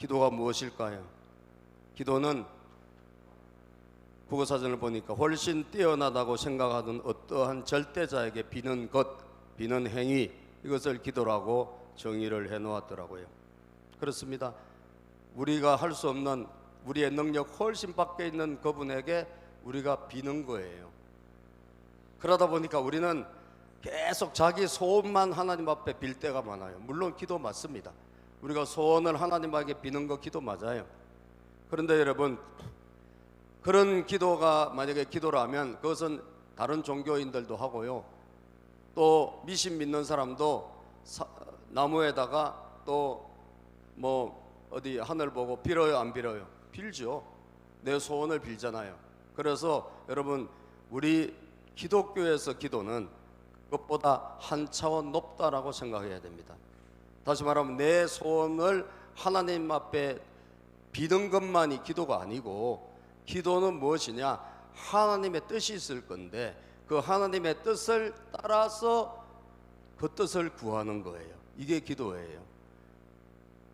기도가 무엇일까요? 기도는 국어사전을 보니까 훨씬 뛰어나다고 생각하던 어떠한 절대자에게 비는 것, 비는 행위, 이것을 기도라고 정의를 해놓았더라고요. 그렇습니다. 우리가 할 수 없는, 우리의 능력 훨씬 밖에 있는 그분에게 우리가 비는 거예요. 그러다 보니까 우리는 계속 자기 소원만 하나님 앞에 빌 때가 많아요. 물론 기도 맞습니다. 우리가 소원을 하나님에게 비는 거 기도 맞아요. 그런데 여러분, 그런 기도가 만약에 기도라면 그것은 다른 종교인들도 하고요, 또 미신 믿는 사람도 나무에다가 또 뭐 어디 하늘 보고 빌어요, 안 빌어요? 빌죠. 내 소원을 빌잖아요. 그래서 여러분, 우리 기독교에서 기도는 그것보다 한 차원 높다라고 생각해야 됩니다. 다시 말하면 내 소원을 하나님 앞에 비는 것만이 기도가 아니고, 기도는 무엇이냐? 하나님의 뜻이 있을 건데 그 하나님의 뜻을 따라서 그 뜻을 구하는 거예요. 이게 기도예요.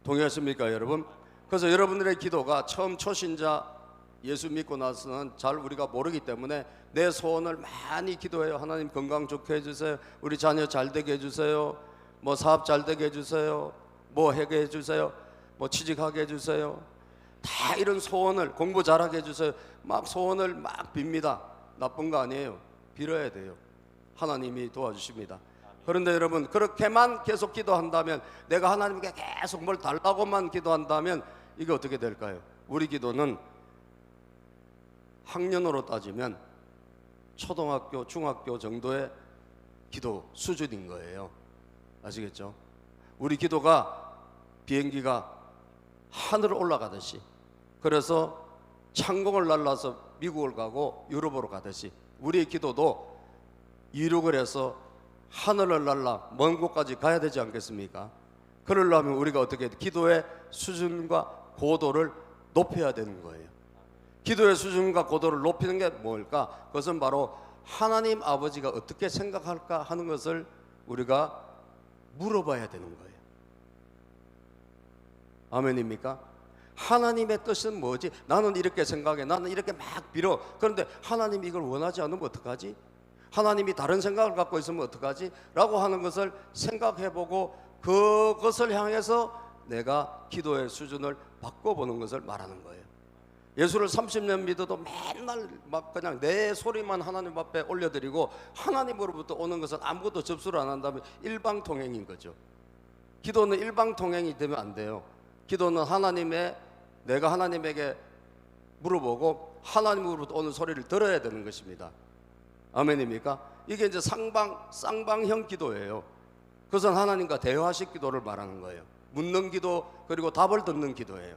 동의하십니까 여러분? 그래서 여러분들의 기도가 처음 초신자 예수 믿고 나서는 잘 우리가 모르기 때문에 내 소원을 많이 기도해요. 하나님 건강 좋게 해주세요, 우리 자녀 잘 되게 해주세요, 뭐 사업 잘 되게 해주세요, 뭐 하게 해주세요, 뭐 취직하게 해주세요, 다 이런 소원을, 공부 잘하게 해주세요, 막 소원을 막 빕니다. 나쁜 거 아니에요. 빌어야 돼요. 하나님이 도와주십니다. 그런데 여러분, 그렇게만 계속 기도한다면, 내가 하나님께 계속 뭘 달라고만 기도한다면 이게 어떻게 될까요? 우리 기도는 학년으로 따지면 초등학교, 중학교 정도의 기도 수준인 거예요. 아시겠죠? 우리 기도가 비행기가 하늘을 올라가듯이, 그래서 창공을 날라서 미국을 가고 유럽으로 가듯이 우리의 기도도 이륙을 해서 하늘을 날라 먼 곳까지 가야 되지 않겠습니까? 그러려면 우리가 어떻게 기도의 수준과 고도를 높여야 되는 거예요. 기도의 수준과 고도를 높이는 게 뭘까? 그것은 바로 하나님 아버지가 어떻게 생각할까 하는 것을 우리가 물어봐야 되는 거예요. 아멘입니까? 하나님의 뜻은 뭐지? 나는 이렇게 생각해, 나는 이렇게 막 빌어. 그런데 하나님이 이걸 원하지 않으면 어떡하지? 하나님이 다른 생각을 갖고 있으면 어떡하지? 라고 하는 것을 생각해보고 그것을 향해서 내가 기도의 수준을 바꿔보는 것을 말하는 거예요. 예수를 30년 믿어도 맨날 막 그냥 내 소리만 하나님 앞에 올려드리고 하나님으로부터 오는 것은 아무것도 접수를 안 한다면 일방통행인 거죠. 기도는 일방통행이 되면 안 돼요. 기도는 내가 하나님에게 물어보고 하나님으로부터 오는 소리를 들어야 되는 것입니다. 아멘입니까? 이게 이제 쌍방형 기도예요. 그것은 하나님과 대화식 기도를 말하는 거예요. 묻는 기도, 그리고 답을 듣는 기도예요.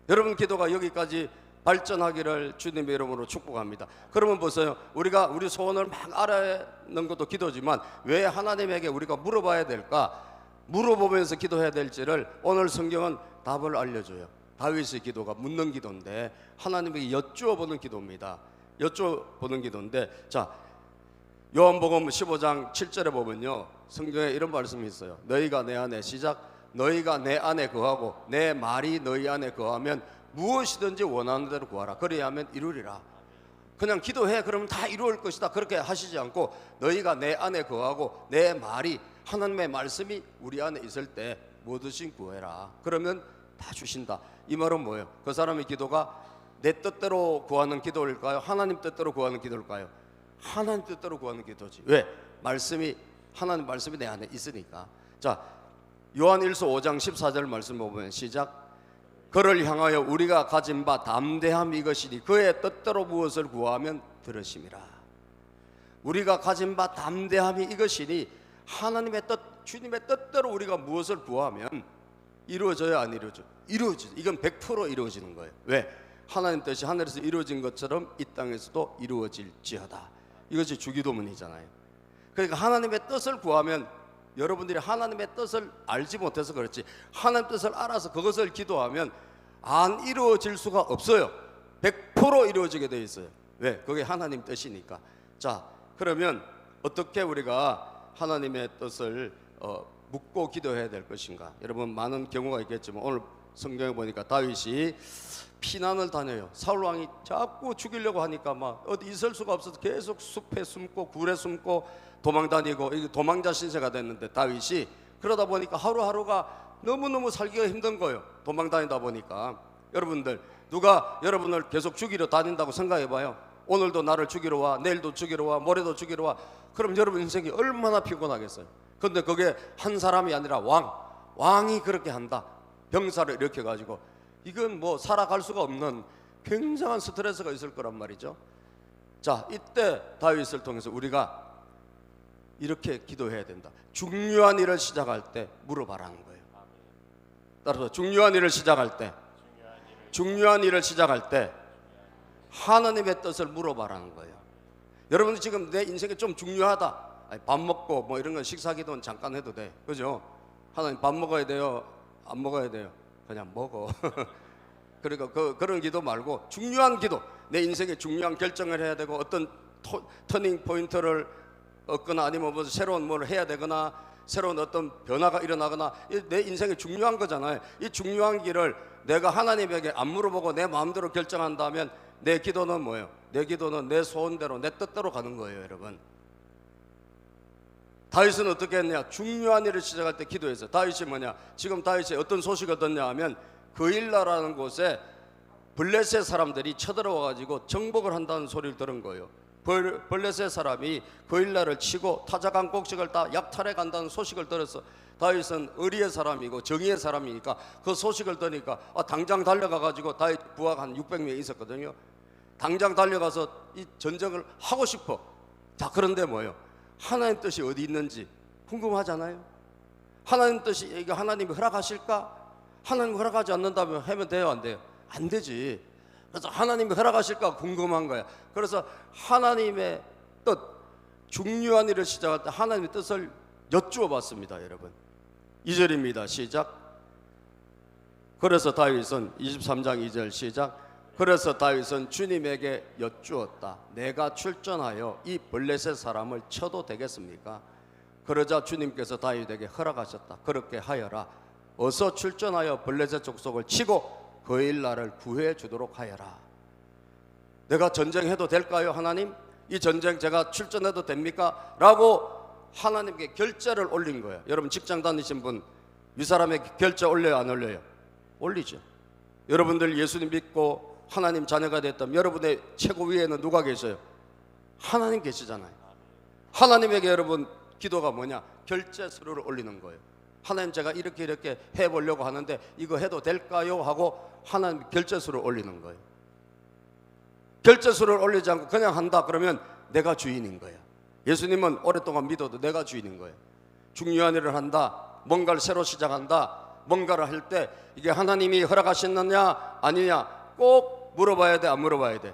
여러분 기도가 여기까지 발전하기를 주님의 이름으로 축복합니다. 그러면 보세요. 우리가 우리 소원을 막 알아내는 것도 기도지만 왜 하나님에게 우리가 물어봐야 될까? 물어보면서 기도해야 될지를 오늘 성경은 답을 알려줘요. 다윗의 기도가 묻는 기도인데 하나님에게 여쭈어보는 기도입니다. 여쭈어보는 기도인데, 자, 요한복음 15장 7절에 보면요, 성경에 이런 말씀이 있어요. 너희가 내 안에, 시작, 너희가 내 안에 거하고 내 말이 너희 안에 거하면 무엇이든지 원하는 대로 구하라. 그리하면 이루리라. 그냥 기도해 그러면 다 이루어질 것이다, 그렇게 하시지 않고 너희가 내 안에 거하고 내 말이, 하나님의 말씀이 우리 안에 있을 때 뭐든지 구해라. 그러면 다 주신다. 이 말은 뭐예요? 그 사람의 기도가 내 뜻대로 구하는 기도일까요? 하나님 뜻대로 구하는 기도일까요? 하나님 뜻대로 구하는 기도지. 왜? 하나님 말씀이 내 안에 있으니까. 자, 요한일서 5장 14절 말씀 보면 시작, 그를 향하여 우리가 가진 바 담대함이 이것이니 그의 뜻대로 무엇을 구하면 들으심이라. 우리가 가진 바 담대함이 이것이니 하나님의 뜻, 주님의 뜻대로 우리가 무엇을 구하면 이루어져야 안 이루어져? 이루어지죠. 이건 100% 이루어지는 거예요. 왜? 하나님 뜻이 하늘에서 이루어진 것처럼 이 땅에서도 이루어질지어다. 이것이 주기도문이잖아요. 그러니까 하나님의 뜻을 구하면, 여러분들이 하나님의 뜻을 알지 못해서 그렇지, 하나님 뜻을 알아서 그것을 기도하면 안 이루어질 수가 없어요. 100% 이루어지게 되어 있어요. 왜? 그게 하나님 뜻이니까. 자, 그러면 어떻게 우리가 하나님의 뜻을 묻고 기도해야 될 것인가? 여러분, 많은 경우가 있겠지만 오늘 성경에 보니까 다윗이 피난을 다녀요. 사울 왕이 자꾸 죽이려고 하니까 막 어디 있을 수가 없어서 계속 숲에 숨고 굴에 숨고 도망 다니고, 이게 도망자 신세가 됐는데 다윗이 그러다 보니까 하루하루가 너무너무 살기가 힘든 거예요. 도망 다니다 보니까. 여러분들, 누가 여러분을 계속 죽이러 다닌다고 생각해 봐요. 오늘도 나를 죽이러 와, 내일도 죽이러 와, 모레도 죽이러 와. 그럼 여러분 인생이 얼마나 피곤하겠어요. 근데 그게 한 사람이 아니라 왕이 그렇게 한다. 병사를 일으켜 가지고, 이건 뭐 살아갈 수가 없는 굉장한 스트레스가 있을 거란 말이죠. 자, 이때 다윗을 통해서 우리가 이렇게 기도해야 된다. 중요한 일을 시작할 때 물어봐라는 거예요. 따라서 중요한 일을 시작할 때 하나님의 뜻을 물어봐라는 거예요. 여러분, 지금 내 인생이 좀 중요하다. 아니, 밥 먹고 뭐 이런 건 식사기도는 잠깐 해도 돼, 그죠? 하나님, 밥 먹어야 돼요? 안 먹어야 돼요? 그냥 먹어. 그러니까 그런 기도 말고 중요한 기도, 내 인생에 중요한 결정을 해야 되고 어떤 터닝 포인트를 얻거나 아니면 뭐 새로운 뭘 해야 되거나 새로운 어떤 변화가 일어나거나, 내 인생에 중요한 거잖아요. 이 중요한 길을 내가 하나님에게 안 물어보고 내 마음대로 결정한다면 내 기도는 뭐예요? 내 기도는 내 소원대로, 내 뜻대로 가는 거예요, 여러분. 다윗은 어떻게 했냐? 중요한 일을 시작할 때 기도했어요. 다윗이 뭐냐? 지금 다윗이 어떤 소식을 얻었냐 하면, 그일라라는 곳에 블레셋 사람들이 쳐들어와 가지고 정복을 한다는 소리를 들은 거예요. 블레셋 사람이 그일라를 치고 타작한 곡식을 다 약탈해 간다는 소식을 들었어. 다윗은 의리의 사람이고 정의의 사람이니까 그 소식을 들으니까 당장 달려가 가지고, 다윗 부하가 한 600명 있었거든요. 당장 달려가서 이 전쟁을 하고 싶어. 자, 그런데 뭐예요? 하나님 뜻이 어디 있는지 궁금하잖아요. 하나님 뜻이, 이게 하나님이 허락하실까? 하나님이 허락하지 않는다면 하면 돼요, 안 돼요? 안 되지. 그래서 하나님이 허락하실까 궁금한 거야. 그래서 하나님의 뜻, 중요한 일을 시작할 때 하나님의 뜻을 여쭈어 봤습니다, 여러분. 2절입니다. 시작. 그래서 다윗은 23장 2절 시작. 그래서 다윗은 주님에게 여쭈었다. 내가 출전하여 이 블레셋 사람을 쳐도 되겠습니까? 그러자 주님께서 다윗에게 허락하셨다. 그렇게 하여라. 어서 출전하여 블레셋 족속을 치고 그일라를 구해 주도록 하여라. 내가 전쟁해도 될까요, 하나님? 이 전쟁 제가 출전해도 됩니까? 라고 하나님께 결제를 올린 거예요. 여러분, 직장 다니신 분 윗사람에게 결제 올려요, 안 올려요? 올리죠. 여러분들 예수님 믿고 하나님 자녀가 됐다면 여러분의 최고 위에는 누가 계셔요? 하나님 계시잖아요. 하나님에게 여러분 기도가 뭐냐? 결제 서류를 올리는 거예요. 하나님, 제가 이렇게 해보려고 하는데 이거 해도 될까요? 하고 하나님 결제서를 올리는 거예요. 결제서를 올리지 않고 그냥 한다 그러면 내가 주인인 거예요. 예수님은 오랫동안 믿어도 내가 주인인 거예요. 중요한 일을 한다, 뭔가를 새로 시작한다, 뭔가를 할 때 이게 하나님이 허락하셨느냐 아니냐 꼭 물어봐야 돼, 안 물어봐야 돼?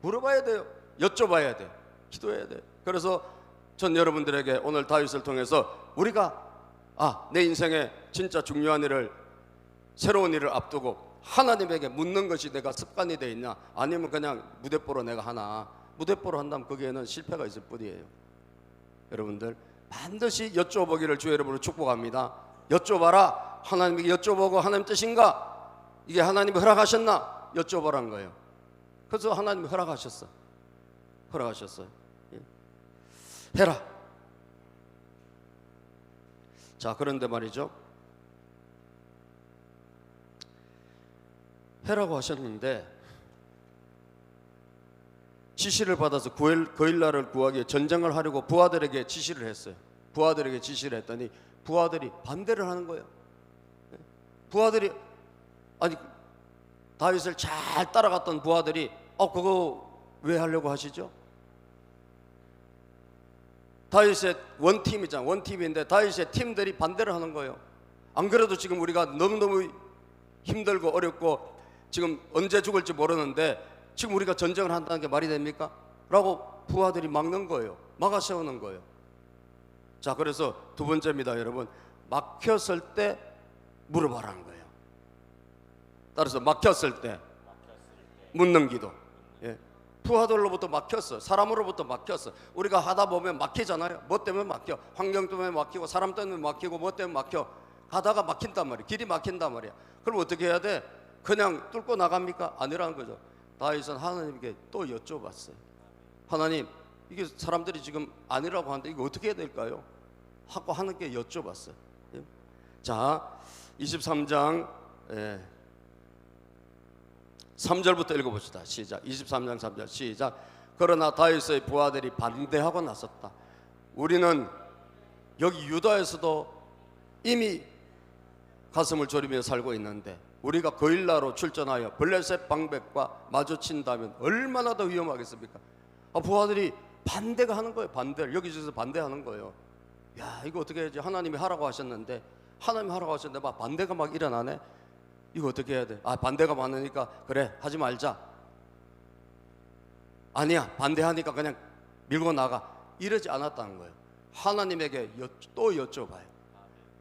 물어봐야 돼요. 여쭤봐야 돼. 기도해야 돼. 그래서 전 여러분들에게 오늘 다윗을 통해서 우리가 내 인생에 진짜 중요한 일을, 새로운 일을 앞두고 하나님에게 묻는 것이 내가 습관이 돼 있냐, 아니면 그냥 무대뽀로 내가 하나. 무대뽀로 한다면 거기에는 실패가 있을 뿐이에요. 여러분들 반드시 여쭤보기를 주 여러분을 축복합니다. 여쭤봐라. 하나님에게 여쭤보고 하나님 뜻인가? 이게 하나님이 허락하셨나? 여쭤보라는 거예요. 그래서 하나님이 허락하셨어요. 해라. 자, 그런데 말이죠, 해라고 하셨는데 지시를 받아서 그일라를 구하기 위해 전쟁을 하려고 부하들에게 지시를 했어요. 부하들에게 지시를 했더니 부하들이 반대를 하는 거예요. 부하들이, 아니 다윗을 잘 따라갔던 부하들이 그거 왜 하려고 하시죠? 다윗의 원팀이잖아. 원팀인데 다윗의 팀들이 반대를 하는 거예요. 안 그래도 지금 우리가 너무너무 힘들고 어렵고 지금 언제 죽을지 모르는데 지금 우리가 전쟁을 한다는 게 말이 됩니까? 라고 부하들이 막는 거예요. 막아 세우는 거예요. 자, 그래서 두 번째입니다, 여러분. 막혔을 때 물어봐라는 거예요. 따라서 막혔을 때 묻는 기도. 부하들로부터 막혔어. 사람으로부터 막혔어. 우리가 하다 보면 막히잖아요. 뭐 때문에 막혀? 환경 때문에 막히고 사람 때문에 막히고 뭐 때문에 막혀? 가다가 막힌단 말이야. 길이 막힌단 말이야. 그럼 어떻게 해야 돼? 그냥 뚫고 나갑니까? 아니라는 거죠. 다윗은 하나님께 또 여쭤봤어요. 하나님, 이게 사람들이 지금 아니라고 하는데 이거 어떻게 해야 될까요? 하고 하나님께 여쭤봤어요. 자, 23장 3절부터 읽어봅시다. 시작. 23장 3절 시작. 그러나 다윗의 부하들이 반대하고 나섰다. 우리는 여기 유다에서도 이미 가슴을 졸이며 살고 있는데 우리가 거일라로 출전하여 블레셋 방백과 마주친다면 얼마나 더 위험하겠습니까? 부하들이 반대가 하는 거예요. 반대를 여기저기서 반대하는 거예요. 야, 이거 어떻게 해야지? 하나님이 하라고 하셨는데 하나님이 하라고 하셨는데 막 반대가 막 일어나네. 이거 어떻게 해야 돼? 반대가 많으니까 그래, 하지 말자. 아니야, 반대하니까 그냥 밀고 나가. 이러지 않았다는 거예요. 하나님에게 또 여쭤봐요.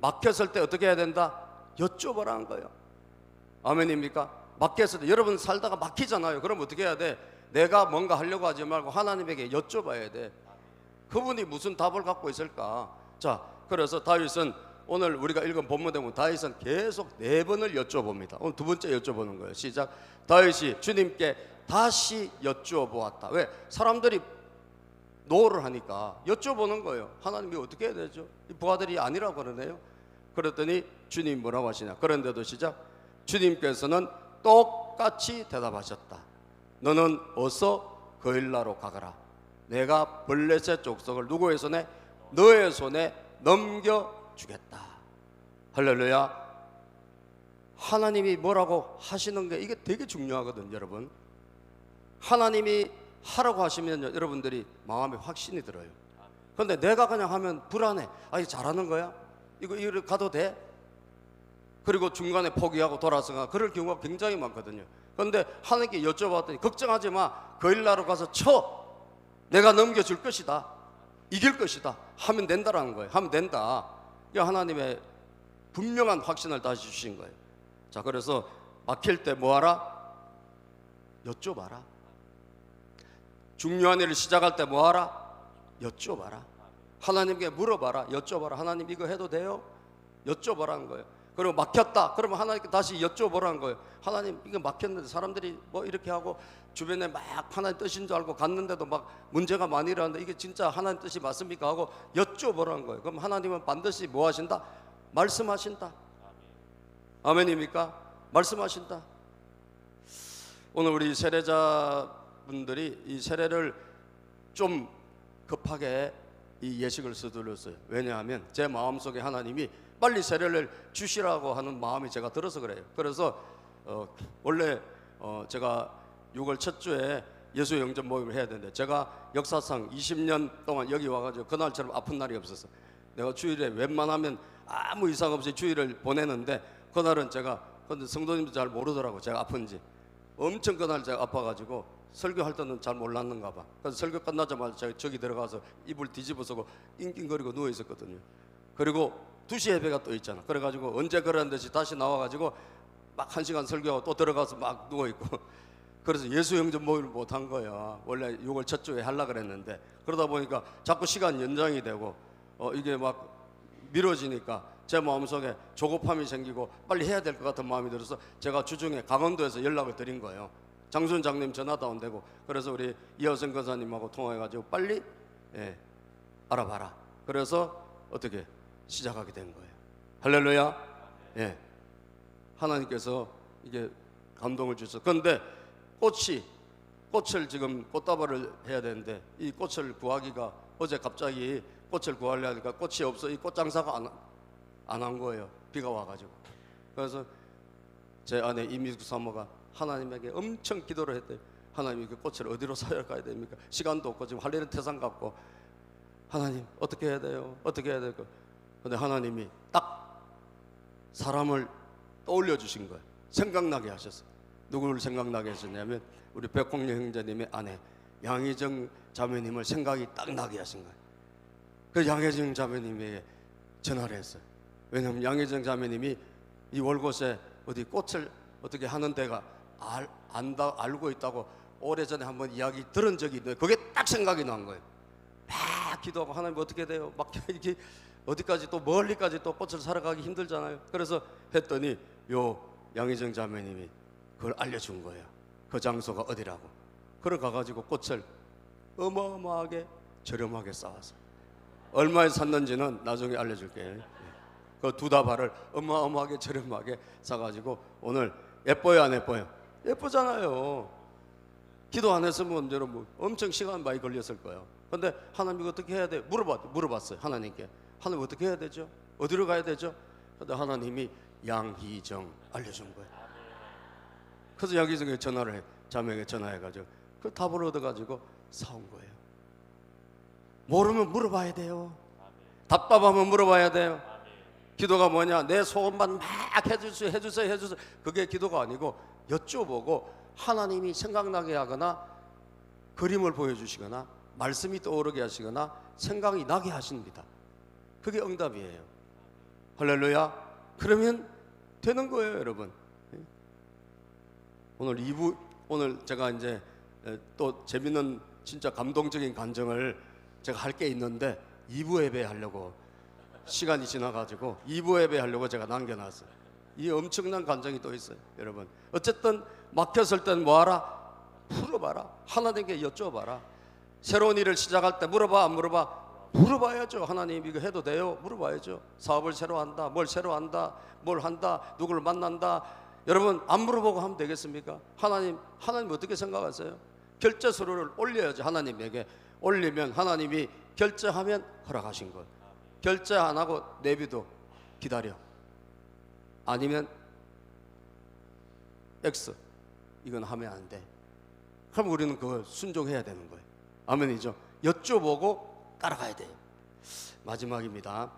막혔을 때 어떻게 해야 된다? 여쭤보라는 거예요. 아멘입니까? 막혔을 때 여러분 살다가 막히잖아요. 그럼 어떻게 해야 돼? 내가 뭔가 하려고 하지 말고 하나님에게 여쭤봐야 돼. 그분이 무슨 답을 갖고 있을까? 자, 그래서 다윗은 오늘 우리가 읽은 본문에 보면 다윗은 계속 4번을 여쭤봅니다. 오늘 두 번째 여쭤보는 거예요. 시작. 다윗이 주님께 다시 여쭤보았다. 왜? 사람들이 노를 하니까 여쭤보는 거예요. 하나님이 어떻게 해야 되죠? 이 부하들이 아니라고 그러네요. 그랬더니 주님 뭐라고 하시냐? 그런데도 시작. 주님께서는 똑같이 대답하셨다. 너는 어서 거일라로 가거라. 내가 블레셋 족속을 누구의 손에? 너의 손에 넘겨주겠다. 할렐루야. 하나님이 뭐라고 하시는 게 이게 되게 중요하거든요, 여러분. 하나님이 하라고 하시면 여러분들이 마음에 확신이 들어요. 그런데 내가 그냥 하면 불안해. 이거 잘하는 거야? 이거 가도 돼? 그리고 중간에 포기하고 돌아서가 그럴 경우가 굉장히 많거든요. 그런데 하나님께 여쭤봤더니 걱정하지 마. 거일라로 가서 쳐. 내가 넘겨줄 것이다. 이길 것이다. 하면 된다라는 거예요. 하면 된다. 이 하나님의 분명한 확신을 다시 주신 거예요. 자, 그래서 막힐 때 뭐하라? 여쭤봐라. 중요한 일을 시작할 때 뭐하라? 여쭤봐라. 하나님께 물어봐라. 여쭤봐라. 하나님 이거 해도 돼요? 여쭤보라는 거예요. 그리고 막혔다. 그러면 하나님께 다시 여쭤보라는 거예요. 하나님 이거 막혔는데 사람들이 뭐 이렇게 하고 주변에 막 하나님 뜻인 줄 알고 갔는데도 막 문제가 많이 일어나는데 이게 진짜 하나님 뜻이 맞습니까? 하고 여쭤보라는 거예요. 그럼 하나님은 반드시 뭐 하신다? 말씀하신다. 아멘입니까? 말씀하신다. 오늘 우리 세례자분들이 이 세례를 좀 급하게 이 예식을 서둘렀어요. 왜냐하면 제 마음속에 하나님이 빨리 세례를 주시라고 하는 마음이 제가 들어서 그래요. 그래서 원래 제가 6월 첫 주에 예수 영접 모임을 해야 되는데 제가 역사상 20년 동안 여기 와가지고 그날처럼 아픈 날이 없었어. 내가 주일에 웬만하면 아무 이상 없이 주일을 보내는데 그날은 근데 성도님도 잘 모르더라고 제가 아픈지. 엄청 그날 제가 아파가지고 설교할 때는 잘 몰랐는가 봐. 그래서 설교 끝나자마자 제가 저기 들어가서 이불 뒤집어쓰고 낑낑거리고 누워 있었거든요. 그리고 2시 예배가 또 있잖아. 그래가지고 언제 그러는 듯이 다시 나와가지고 막 1시간 설교하고 또 들어가서 막 누워있고 그래서 예수 영접 모임을 못한 거야. 원래 6월 첫 주에 하려고 그랬는데 그러다 보니까 자꾸 시간 연장이 되고 이게 막 미뤄지니까 제 마음속에 조급함이 생기고 빨리 해야 될 것 같은 마음이 들어서 제가 주중에 강원도에서 연락을 드린 거예요. 장순 장님 전화도 안 되고 그래서 우리 이하선 권사님하고 통화해가지고 빨리 알아봐라. 그래서 어떻게 시작하게 된 거예요. 할렐루야. 하나님께서 이게 감동을 주셔서 그런데 꽃을 지금 꽃다발을 해야 되는데 이 꽃을 구하기가 어제 갑자기 꽃을 구하려 하니까 꽃이 없어. 이 꽃 장사가 안 한 거예요. 비가 와가지고. 그래서 제 아내 이미숙 사모가 하나님에게 엄청 기도를 했대요. 하나님 그 꽃을 어디로 사야 가야 됩니까? 시간도 없고 지금 할례는 태산 같고 하나님 어떻게 해야 돼요? 어떻게 해야 될까? 근데 하나님이 딱 사람을 떠올려 주신 거예요. 생각나게 하셨어요. 누구를 생각나게 하셨냐면 우리 백홍래 형제님의 아내 양희정 자매님을 생각이 딱 나게 하신 거예요. 그 양희정 자매님에게 전화를 했어요. 왜냐하면 양희정 자매님이 이 월곶에 어디 꽃을 어떻게 하는 데가 알고 있다고 오래전에 한번 이야기 들은 적이 있는데 그게 딱 생각이 난 거예요. 막 기도하고 하나님 어떻게 돼요? 막 이렇게 어디까지 또 멀리까지 또 꽃을 사러 가기 힘들잖아요. 그래서 했더니 요 양희정 자매님이 그걸 알려준 거예요. 그 장소가 어디라고. 그러 가가지고 꽃을 어마어마하게 저렴하게 싸왔어요. 얼마에 샀는지는 나중에 알려줄게요. 그 두 다발을 어마어마하게 저렴하게 사가지고 오늘 예뻐요 안 예뻐요? 예쁘잖아요. 기도 안 했으면 여러분 엄청 시간 많이 걸렸을 거예요. 근데 하나님 이거 어떻게 해야 돼? 물어봤어요 하나님께. 하나님 어떻게 해야 되죠? 어디로 가야 되죠? 근데 하나님이 양희정 알려준 거예요. 그래서 양희정에 전화를 해, 자매에게 전화해가지고 그 답을 얻어가지고 사온 거예요. 모르면 물어봐야 돼요. 답답하면 물어봐야 돼요. 기도가 뭐냐? 내 소원만 막 해주세요. 그게 기도가 아니고 여쭤보고 하나님이 생각나게 하거나 그림을 보여주시거나 말씀이 떠오르게 하시거나 생각이 나게 하십니다. 그게 응답이에요. 할렐루야. 그러면 되는 거예요, 여러분. 오늘 2부, 오늘 제가 이제 또 재밌는 진짜 감동적인 간증을 제가 할 게 있는데 2부 예배 하려고 시간이 지나가지고 2부 예배 하려고 제가 남겨놨어요. 이 엄청난 간증이 또 있어요, 여러분. 어쨌든 막혔을 땐 뭐하라? 물어봐라. 하나님께 여쭤봐라. 새로운 일을 시작할 때 물어봐 안 물어봐? 물어봐야죠. 하나님 이거 해도 돼요? 물어봐야죠. 사업을 새로 한다, 뭘 새로 한다, 뭘 한다, 누구를 만난다. 여러분 안 물어보고 하면 되겠습니까? 하나님 어떻게 생각하세요? 결제 서류를 올려야지. 하나님에게 올리면 하나님이 결제하면 허락하신 것. 결제 안 하고 내비도 기다려. 아니면 X 이건 하면 안 돼. 그럼 우리는 그걸 순종해야 되는 거예요. 아멘이죠. 여쭤보고 따라가야 돼요. 마지막입니다.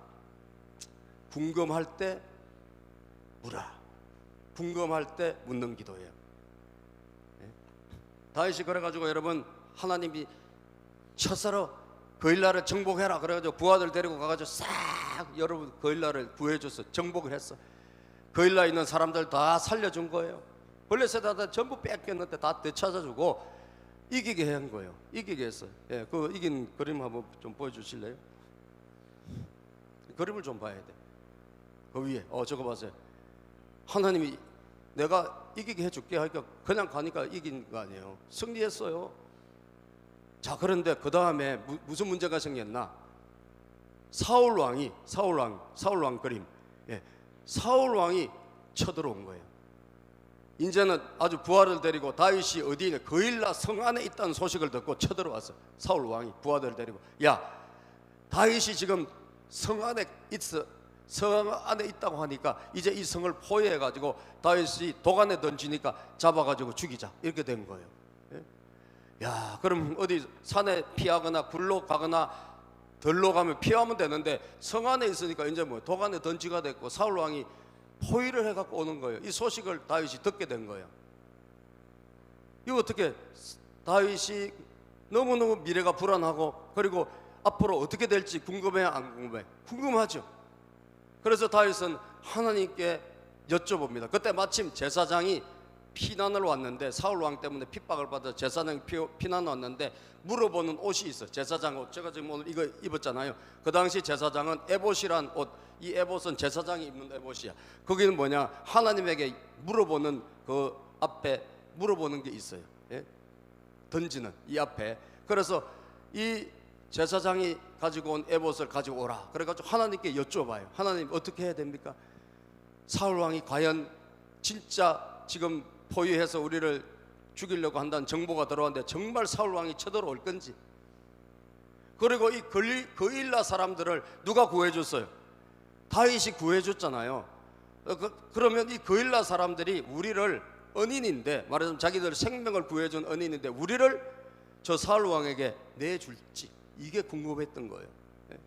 궁금할 때 물어라. 궁금할 때 묻는 기도예요. 다윗이 그래가지고 여러분 하나님이 첫사로 거일라를 정복해라 그래가지고 부하들 데리고 가가지고 싹 여러분 거일라를 구해줘서 정복을 했어. 거일라에 있는 사람들 다 살려준 거예요. 블레셋한테 전부 뺏겼는데 다 되찾아주고 이기게 한 거예요. 이기게 했어요. 예, 그 이긴 그림 한번 좀 보여주실래요? 그림을 좀 봐야 돼. 그 위에 저거 보세요. 하나님이 내가 이기게 해줄게 하니까 그냥 가니까 이긴 거 아니에요. 승리했어요. 자, 그런데 그 다음에 무슨 문제가 생겼나? 사울 왕 그림. 예, 사울 왕이 쳐들어온 거예요. 이제는 아주 부하를 데리고 다윗이 어디에 거일라 성 안에 있다는 소식을 듣고 쳐들어왔어. 사울 왕이 부하들을 데리고, 야, 다윗이 지금 성 안에 있다고 하니까 이제 이 성을 포위해 가지고 다윗이 도간에 던지니까 잡아가지고 죽이자, 이렇게 된 거예요. 예? 야, 그럼 어디 산에 피하거나 굴로 가거나 들로 가면 피하면 되는데 성 안에 있으니까 이제 뭐 도간에 던지가 됐고 사울 왕이 포위를 해갖고 오는 거예요. 이 소식을 다윗이 듣게 된 거예요. 이거 어떻게, 다윗이 너무너무 미래가 불안하고 그리고 앞으로 어떻게 될지 궁금해야 안 궁금해? 궁금하죠. 그래서 다윗은 하나님께 여쭤봅니다. 그때 마침 제사장이 피난을 왔는데, 사울 왕 때문에 핍박을 받아 제사장이 피난 왔는데 물어보는 옷이 있어. 제사장 옷. 제가 지금 오늘 이거 입었잖아요. 그 당시 제사장은 에봇이란 옷, 이 에봇은 제사장이 입는 에봇이야. 거기는 뭐냐, 하나님에게 물어보는 그 앞에 물어보는 게 있어요. 예? 던지는 이 앞에. 그래서 이 제사장이 가지고 온 에봇을 가지고 오라. 그래가지고 하나님께 여쭤봐요. 하나님 어떻게 해야 됩니까? 사울 왕이 과연 진짜 지금 포위해서 우리를 죽이려고 한다는 정보가 들어왔는데 정말 사울 왕이 쳐들어올 건지. 그리고 이 거일라 사람들을 누가 구해줬어요? 다윗이 구해줬잖아요. 그러면 이 거일라 사람들이 우리를, 은인인데 말하자면 자기들 생명을 구해준 은인인데 우리를 저 사울 왕에게 내줄지, 이게 궁금했던 거예요.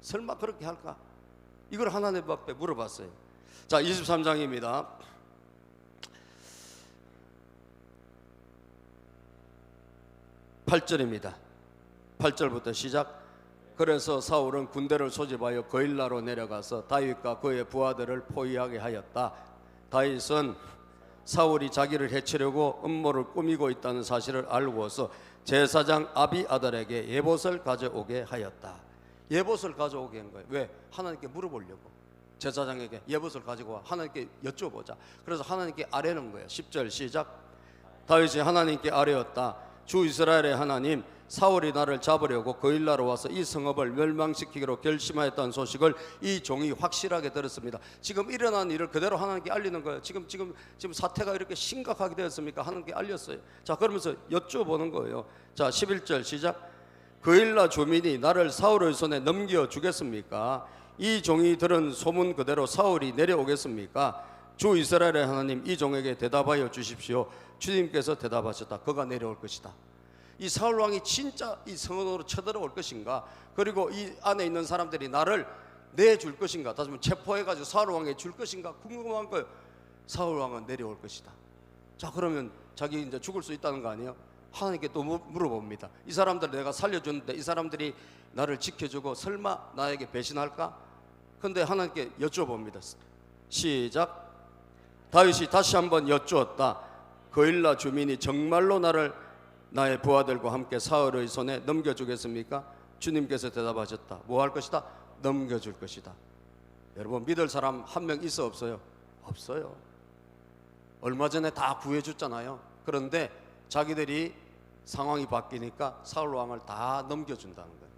설마 그렇게 할까? 이걸 하나님 앞에 물어봤어요. 자, 23장입니다. 8절입니다. 8절부터 시작. 그래서 사울은 군대를 소집하여 거일라로 내려가서 다윗과 그의 부하들을 포위하게 하였다. 다윗은 사울이 자기를 해치려고 음모를 꾸미고 있다는 사실을 알고서 제사장 아비아달에게 예봇을 가져오게 하였다. 예봇을 가져오게 한 거예요. 왜? 하나님께 물어보려고. 제사장에게 예봇을 가지고 와, 하나님께 여쭤보자. 그래서 하나님께 아뢰는 거예요. 10절 시작. 다윗이 하나님께 아뢰었다. 주 이스라엘의 하나님, 사울이 나를 잡으려고 거일나로 와서 이 성읍을 멸망시키기로 결심하였다는 소식을 이 종이 확실하게 들었습니다. 지금 일어난 일을 그대로 하나님께 알리는 거예요. 지금 사태가 이렇게 심각하게 되었습니까? 하나님께 알렸어요. 자, 그러면서 여쭤보는 거예요. 자, 11절 시작. 거일나 주민이 나를 사울의 손에 넘겨주겠습니까? 이 종이 들은 소문 그대로 사울이 내려오겠습니까? 주 이스라엘의 하나님, 이 종에게 대답하여 주십시오. 주님께서 대답하셨다. 그가 내려올 것이다. 이 사울 왕이 진짜 이 성읍으로 쳐들어올 것인가? 그리고 이 안에 있는 사람들이 나를 내줄 것인가? 다시 말해 체포해가지고 사울 왕에 줄 것인가? 궁금한 거예요. 사울 왕은 내려올 것이다. 자, 그러면 자기 이제 죽을 수 있다는 거 아니에요? 하나님께 또 물어봅니다. 이 사람들 내가 살려주는데 이 사람들이 나를 지켜주고 설마 나에게 배신할까? 근데 하나님께 여쭤봅니다. 시작. 다윗이 다시 한번 여쭈었다. 거일라 주민이 정말로 나를 나의 부하들과 함께 사울의 손에 넘겨주겠습니까? 주님께서 대답하셨다. 뭐 할 것이다? 넘겨줄 것이다. 여러분, 믿을 사람 한 명 있어 없어요? 없어요. 얼마 전에 다 구해줬잖아요. 그런데 자기들이 상황이 바뀌니까 사울 왕을 다 넘겨준다는 거예요.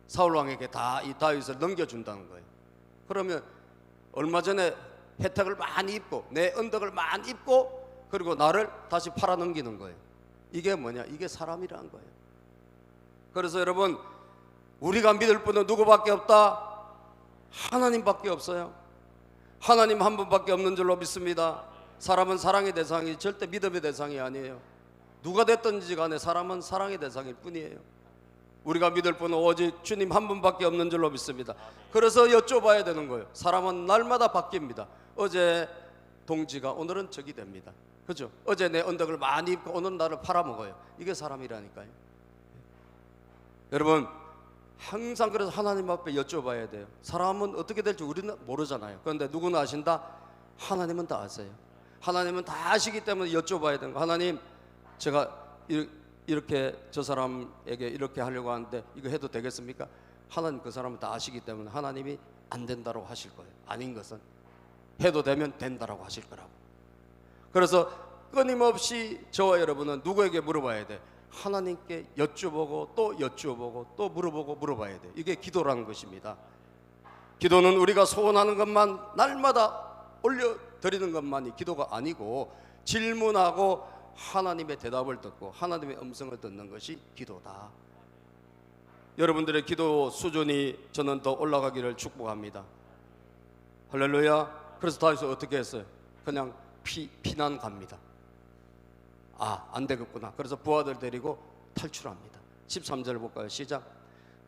사울 왕에게 다 이 다윗을 넘겨준다는 거예요. 그러면 얼마 전에 혜택을 많이 입고 내 언덕을 많이 입고 그리고 나를 다시 팔아넘기는 거예요. 이게 뭐냐? 이게 사람이라는 거예요. 그래서 여러분, 우리가 믿을 분은 누구밖에 없다? 하나님밖에 없어요. 하나님 한 분밖에 없는 줄로 믿습니다. 사람은 사랑의 대상이 절대 믿음의 대상이 아니에요. 누가 됐든지 간에 사람은 사랑의 대상일 뿐이에요. 우리가 믿을 분은 오직 주님 한 분밖에 없는 줄로 믿습니다. 그래서 여쭤봐야 되는 거예요. 사람은 날마다 바뀝니다. 어제 동지가 오늘은 적이 됩니다. 그죠? 어제 내 언덕을 많이 입고 오늘 나를 팔아먹어요. 이게 사람이라니까요. 여러분, 항상 그래서 하나님 앞에 여쭤봐야 돼요. 사람은 어떻게 될지 우리는 모르잖아요. 그런데 누구는 아신다? 하나님은 다 아세요. 하나님은 다 아시기 때문에 여쭤봐야 되는 거예요. 하나님, 제가 이렇게 저 사람에게 이렇게 하려고 하는데 이거 해도 되겠습니까? 하나님 그 사람은 다 아시기 때문에 하나님이 안 된다고 하실 거예요. 아닌 것은 해도 되면 된다라고 하실 거라고. 그래서 끊임없이 저와 여러분은 누구에게 물어봐야 돼? 하나님께 여쭤보고 또 여쭤보고 또 물어봐야 돼. 이게 기도라는 것입니다. 기도는 우리가 소원하는 것만 날마다 올려드리는 것만이 기도가 아니고 질문하고 하나님의 대답을 듣고 하나님의 음성을 듣는 것이 기도다. 여러분들의 기도 수준이 저는 더 올라가기를 축복합니다. 할렐루야. 그래서 다윗은 어떻게 했어요? 그냥 피난 갑니다. 안 되겠구나. 그래서 부하들 데리고 탈출합니다. 13절 볼까요? 시작.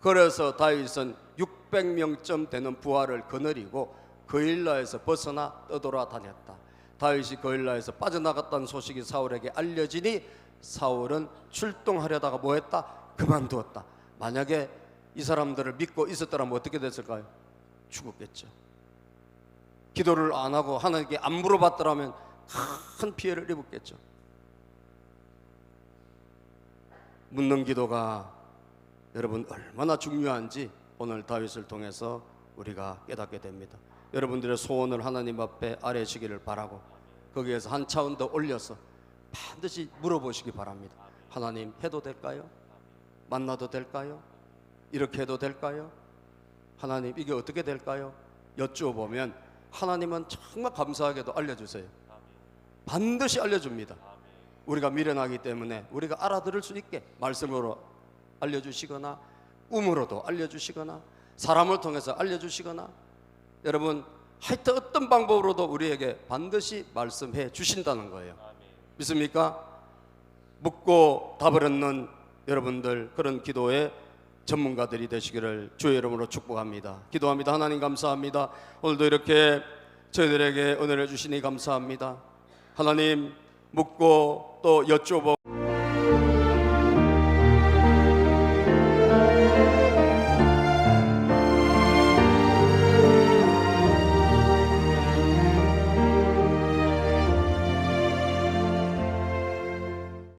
그래서 다윗은 600명쯤 되는 부하를 거느리고 거일라에서 벗어나 떠돌아다녔다. 다윗이 거일라에서 빠져나갔다는 소식이 사울에게 알려지니 사울은 출동하려다가 뭐했다? 그만두었다. 만약에 이 사람들을 믿고 있었더라면 어떻게 됐을까요? 죽었겠죠. 기도를 안 하고 하나님께 안 물어봤더라면 큰 피해를 입었겠죠. 묻는 기도가 여러분 얼마나 중요한지 오늘 다윗을 통해서 우리가 깨닫게 됩니다. 여러분들의 소원을 하나님 앞에 아뢰시기를 바라고 거기에서 한 차원 더 올려서 반드시 물어보시기 바랍니다. 하나님, 해도 될까요? 만나도 될까요? 이렇게 해도 될까요? 하나님, 이게 어떻게 될까요? 여쭈어보면 하나님은 정말 감사하게도 알려주세요. 반드시 알려줍니다. 우리가 미련하기 때문에 우리가 알아들을 수 있게 말씀으로 알려주시거나 꿈으로도 알려주시거나 사람을 통해서 알려주시거나 여러분 하여튼 어떤 방법으로도 우리에게 반드시 말씀해 주신다는 거예요. 믿습니까? 묻고 답을 얻는 여러분들 그런 기도의 전문가들이 되시기를 주의 이름으로 축복합니다. 기도합니다. 하나님 감사합니다. 오늘도 이렇게 저희들에게 은혜를 주시니 감사합니다. 하나님 묻고 또 여쭤보고